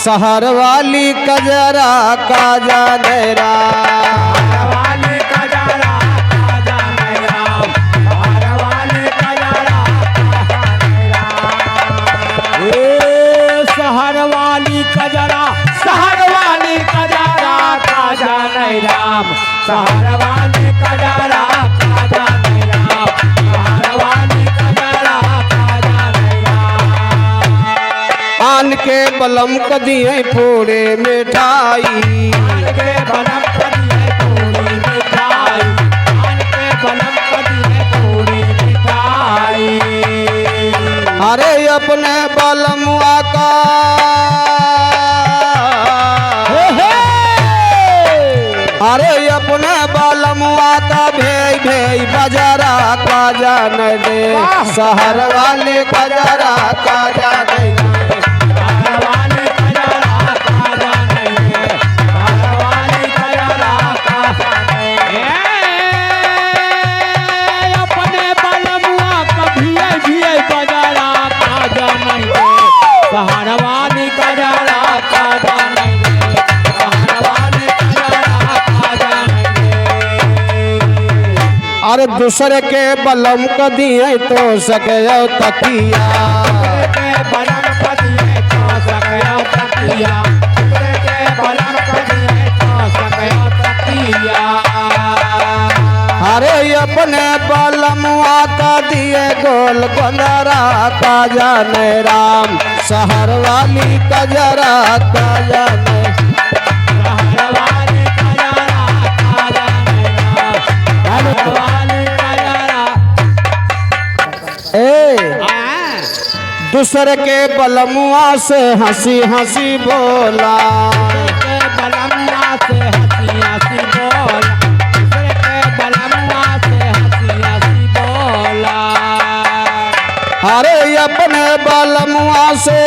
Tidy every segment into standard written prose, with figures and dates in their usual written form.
शहर वाली कजरा का जाने राम। शहर वाली कजरा का जाने राम। शहर वाली कजरा का जाने राम। शहर वाली कजरा का जाने राम। आन के बलम कदिए पूरे मिठाई। आन के बलम कदिए पूरी मिठाई। आन के बलम कदिए पूरी मिठाई। अरे अपने बलमुआ का अरे अपने बलमुआ का भेई भेई बजरा का जाने दे। शहर वाले कजरा का जाने दे। अरे दूसरे के बलम को दिए तो सके तकिया। अरे अपने बलमुआ का दिए गोल गोंदरा का जाने राम। शहर वाली कजरा का जाने। दूसरे के बलमुआ से हंसी हंसी बोला। बलमुआ से हंसी हंसी बोला। दूसरे के बलमुआ से हंसी हंसी बोला। अरे अपने बलमुआ से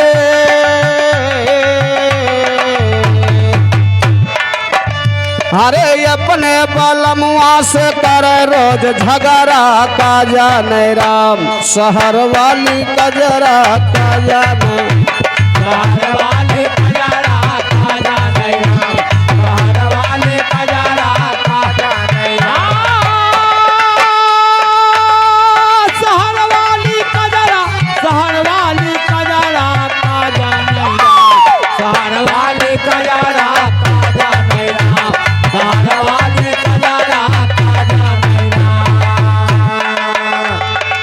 अरे अपने बलमुआ से करे रोज झगड़ा का जाने राम। शहर वाली कजरा का जाने।